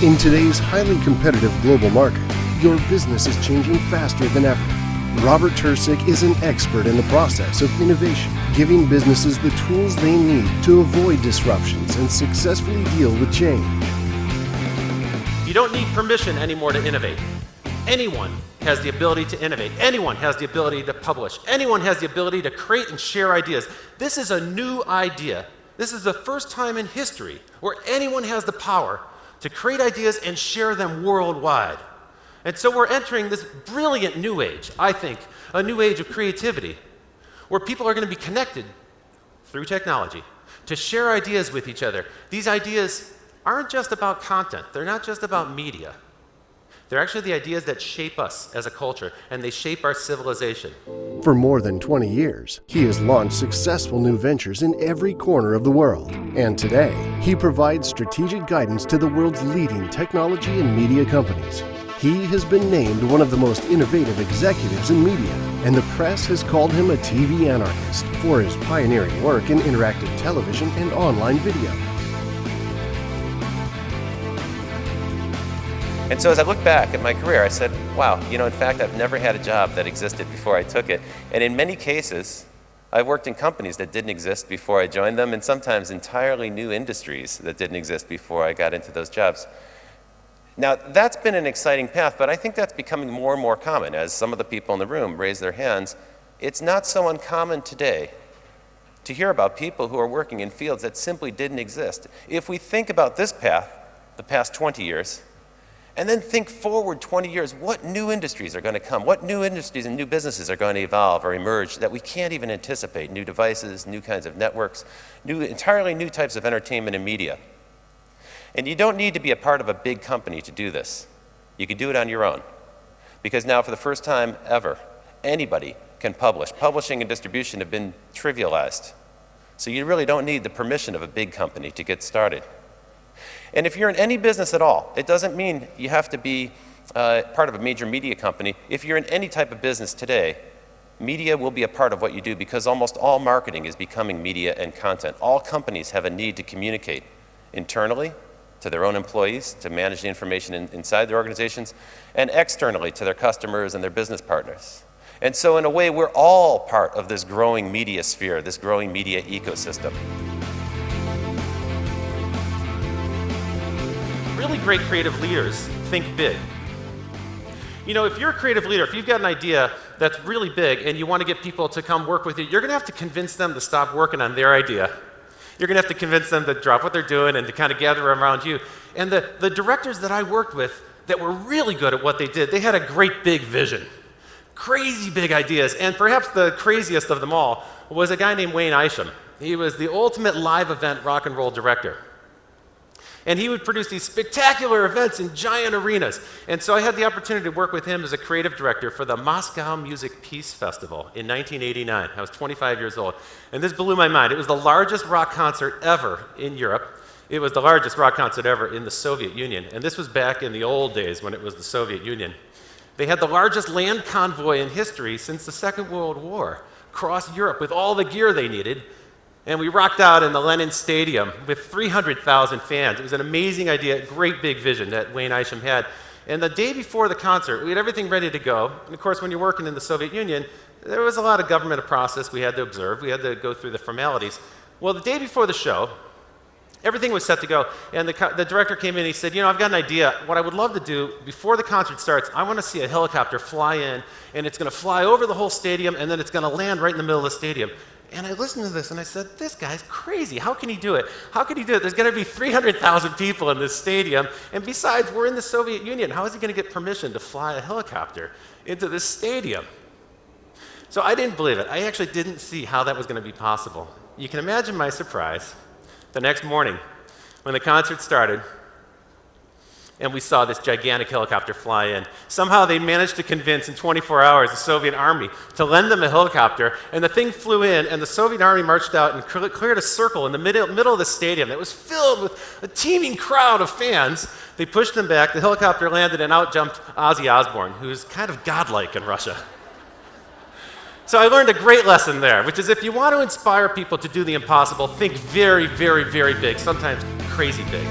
In today's highly competitive global market, your business is changing faster than ever. Robert Tercek is an expert in the process of innovation, giving businesses the tools they need to avoid disruptions and successfully deal with change. You don't need permission anymore to innovate. Anyone has the ability to innovate. Anyone has the ability to publish. Anyone has the ability to create and share ideas. This is a new idea. This is the first time in history where anyone has the power to create ideas and share them worldwide. And so we're entering this brilliant new age, I think, a new age of creativity, where people are going to be connected through technology to share ideas with each other. These ideas aren't just about content. They're not just about media. They're actually the ideas that shape us as a culture, and they shape our civilization. For more than 20 years, he has launched successful new ventures in every corner of the world. And today, he provides strategic guidance to the world's leading technology and media companies. He has been named one of the most innovative executives in media, and the press has called him a TV anarchist for his pioneering work in interactive television and online video. And so as I look back at my career, I said, wow, in fact, I've never had a job that existed before I took it. And in many cases, I've worked in companies that didn't exist before I joined them, and sometimes entirely new industries that didn't exist before I got into those jobs. Now, that's been an exciting path, but I think that's becoming more and more common. As some of the people in the room raise their hands, it's not so uncommon today to hear about people who are working in fields that simply didn't exist. If we think about this path, the past 20 years, and then think forward 20 years, what new industries are going to come? What new industries and new businesses are going to evolve or emerge that we can't even anticipate? New devices, new kinds of networks, entirely new types of entertainment and media. And you don't need to be a part of a big company to do this. You can do it on your own. Because now, for the first time ever, anybody can publish. Publishing and distribution have been trivialized. So you really don't need the permission of a big company to get started. And if you're in any business at all, it doesn't mean you have to be part of a major media company. If you're in any type of business today, media will be a part of what you do because almost all marketing is becoming media and content. All companies have a need to communicate internally to their own employees, to manage the information inside their organizations, and externally to their customers and their business partners. And so in a way, we're all part of this growing media sphere, this growing media ecosystem. Really great creative leaders think big. If you're a creative leader, if you've got an idea that's really big and you want to get people to come work with you, you're going to have to convince them to stop working on their idea. You're going to have to convince them to drop what they're doing and to kind of gather around you. And the directors that I worked with that were really good at what they did, they had a great big vision, crazy big ideas. And perhaps the craziest of them all was a guy named Wayne Isham. He was the ultimate live event rock and roll director. And he would produce these spectacular events in giant arenas. And so I had the opportunity to work with him as a creative director for the Moscow Music Peace Festival in 1989. I was 25 years old. And this blew my mind. It was the largest rock concert ever in Europe. It was the largest rock concert ever in the Soviet Union. And this was back in the old days when it was the Soviet Union. They had the largest land convoy in history since the Second World War across Europe with all the gear they needed. And we rocked out in the Lenin Stadium with 300,000 fans. It was an amazing idea, great big vision that Wayne Isham had. And the day before the concert, we had everything ready to go. And of course, when you're working in the Soviet Union, there was a lot of government process we had to observe. We had to go through the formalities. Well, the day before the show, everything was set to go. And the director came in and he said, I've got an idea. What I would love to do before the concert starts, I want to see a helicopter fly in, and it's going to fly over the whole stadium, and then it's going to land right in the middle of the stadium. And I listened to this and I said, this guy's crazy. How can he do it? How can he do it? There's going to be 300,000 people in this stadium. And besides, we're in the Soviet Union. How is he going to get permission to fly a helicopter into this stadium? So I didn't believe it. I actually didn't see how that was going to be possible. You can imagine my surprise the next morning when the concert started and we saw this gigantic helicopter fly in. Somehow they managed to convince in 24 hours the Soviet army to lend them a helicopter, and the thing flew in, and the Soviet army marched out and cleared a circle in the middle of the stadium that was filled with a teeming crowd of fans. They pushed them back, the helicopter landed, and out jumped Ozzy Osbourne, who's kind of godlike in Russia. So I learned a great lesson there, which is if you want to inspire people to do the impossible, think very, very, very big, sometimes crazy big.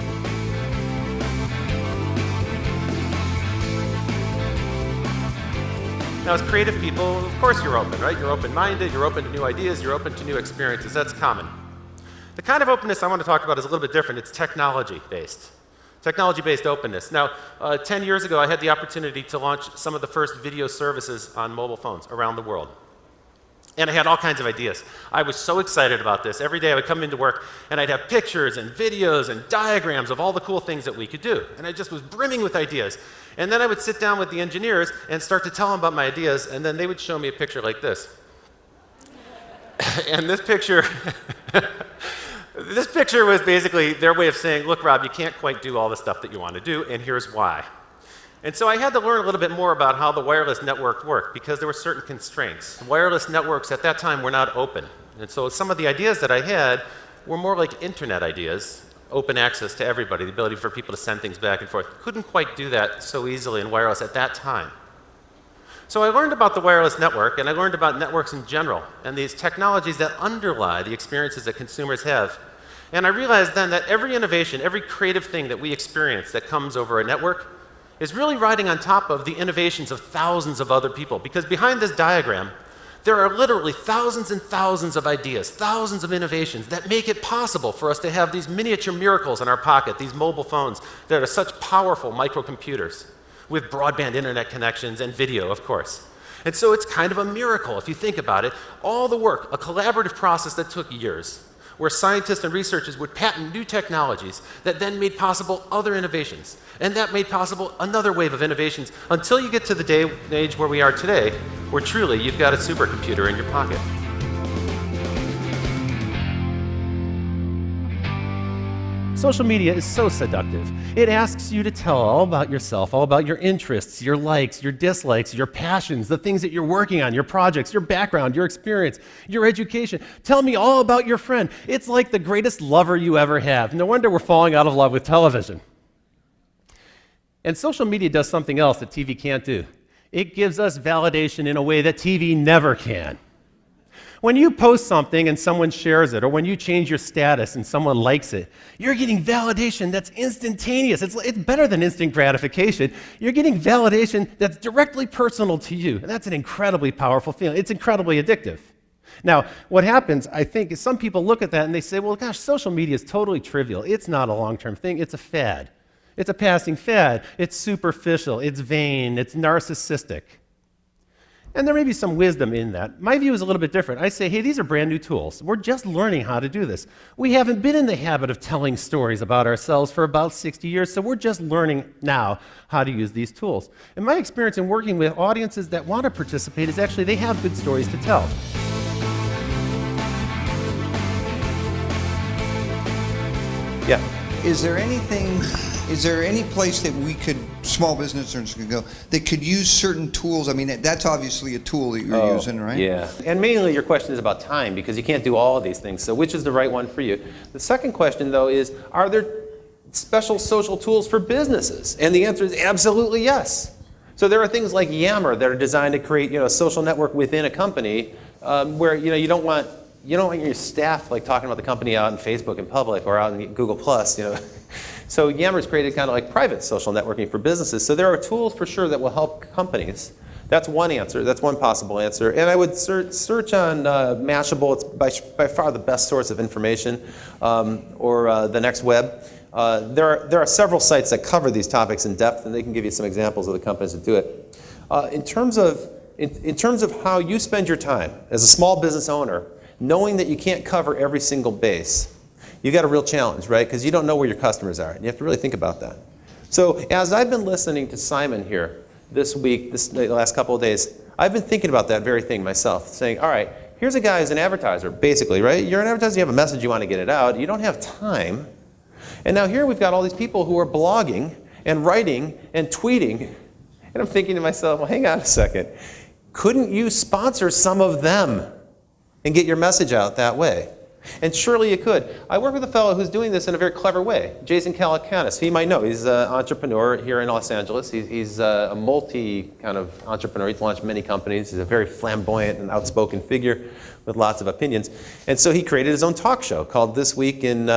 Now, as creative people, of course you're open, right? You're open-minded, you're open to new ideas, you're open to new experiences. That's common. The kind of openness I want to talk about is a little bit different. It's technology-based. Technology-based openness. Now, 10 years ago, I had the opportunity to launch some of the first video services on mobile phones around the world. And I had all kinds of ideas. I was so excited about this. Every day I would come into work and I'd have pictures and videos and diagrams of all the cool things that we could do. And I just was brimming with ideas. And then I would sit down with the engineers and start to tell them about my ideas, and then they would show me a picture like this. And this picture, this picture was basically their way of saying, look, Rob, you can't quite do all the stuff that you want to do, and here's why. And so I had to learn a little bit more about how the wireless network worked, because there were certain constraints. Wireless networks at that time were not open. And so some of the ideas that I had were more like internet ideas, open access to everybody, the ability for people to send things back and forth. Couldn't quite do that so easily in wireless at that time. So I learned about the wireless network, and I learned about networks in general, and these technologies that underlie the experiences that consumers have. And I realized then that every innovation, every creative thing that we experience that comes over a network is really riding on top of the innovations of thousands of other people. Because behind this diagram, there are literally thousands and thousands of ideas, thousands of innovations that make it possible for us to have these miniature miracles in our pocket, these mobile phones that are such powerful microcomputers with broadband internet connections and video, of course. And so it's kind of a miracle if you think about it. All the work, a collaborative process that took years, where scientists and researchers would patent new technologies that then made possible other innovations. And that made possible another wave of innovations until you get to the day and age where we are today, where truly you've got a supercomputer in your pocket. Social media is so seductive. It asks you to tell all about yourself, all about your interests, your likes, your dislikes, your passions, the things that you're working on, your projects, your background, your experience, your education. Tell me all about your friend. It's like the greatest lover you ever have. No wonder we're falling out of love with television. And social media does something else that TV can't do. It gives us validation in a way that TV never can. When you post something and someone shares it, or when you change your status and someone likes it, you're getting validation that's instantaneous. It's better than instant gratification. You're getting validation that's directly personal to you, and that's an incredibly powerful feeling. It's incredibly addictive. Now, what happens, I think, is some people look at that and they say, well, gosh, social media is totally trivial. It's not a long-term thing. It's a fad. It's a passing fad. It's superficial. It's vain. It's narcissistic. And there may be some wisdom in that. My view is a little bit different. I say, hey, these are brand new tools. We're just learning how to do this. We haven't been in the habit of telling stories about ourselves for about 60 years, so we're just learning now how to use these tools. And my experience in working with audiences that want to participate is actually they have good stories to tell. Yeah. Is there any place that we could, small business owners could go, that could use certain tools? I mean, that's obviously a tool that you're using, right? Yeah. And mainly your question is about time, because you can't do all of these things. So which is the right one for you? The second question, though, is are there special social tools for businesses? And the answer is absolutely yes. So there are things like Yammer that are designed to create, a social network within a company where, you don't want your staff like talking about the company out in Facebook in public or out in Google Plus, So Yammer's created kind of like private social networking for businesses. So there are tools for sure that will help companies. That's one answer. That's one possible answer. And I would search on Mashable. It's by far the best source of information, or the Next Web. There are several sites that cover these topics in depth, and they can give you some examples of the companies that do it. In terms of how you spend your time as a small business owner, knowing that you can't cover every single base, you got a real challenge, right? Because you don't know where your customers are, and you have to really think about that. So as I've been listening to Simon here this week, the last couple of days, I've been thinking about that very thing myself, saying, all right, here's a guy who's an advertiser, basically, right? You're an advertiser, you have a message, you want to get it out, you don't have time. And now here we've got all these people who are blogging and writing and tweeting, and I'm thinking to myself, well, hang on a second. Couldn't you sponsor some of them and get your message out that way? And surely you could. I work with a fellow who's doing this in a very clever way, Jason Calacanis. He might know. He's an entrepreneur here in Los Angeles. He's a multi kind of entrepreneur. He's launched many companies. He's a very flamboyant and outspoken figure with lots of opinions. And so he created his own talk show called This Week in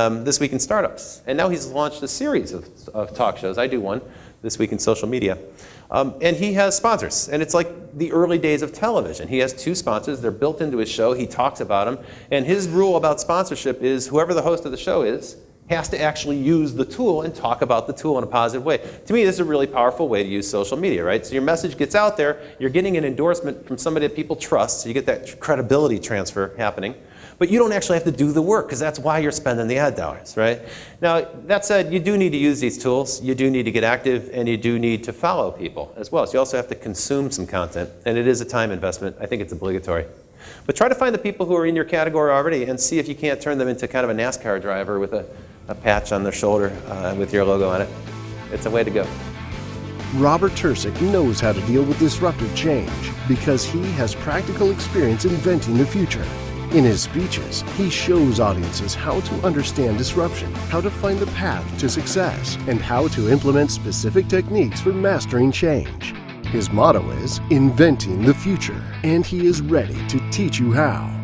Startups. And now he's launched a series of talk shows. I do one This Week in Social Media. And he has sponsors, and it's like the early days of television. He has 2 sponsors. They're built into his show. He talks about them. And his rule about sponsorship is whoever the host of the show is has to actually use the tool and talk about the tool in a positive way. To me, this is a really powerful way to use social media, right? So your message gets out there, you're getting an endorsement from somebody that people trust, so you get that credibility transfer happening. But you don't actually have to do the work, because that's why you're spending the ad dollars, right? Now, that said, you do need to use these tools, you do need to get active, and you do need to follow people as well. So you also have to consume some content, and it is a time investment. I think it's obligatory. But try to find the people who are in your category already and see if you can't turn them into kind of a NASCAR driver with a patch on their shoulder with your logo on it. It's a way to go. Robert Tercek knows how to deal with disruptive change because he has practical experience inventing the future. In his speeches, he shows audiences how to understand disruption, how to find the path to success, and how to implement specific techniques for mastering change. His motto is inventing the future, and he is ready to teach you how.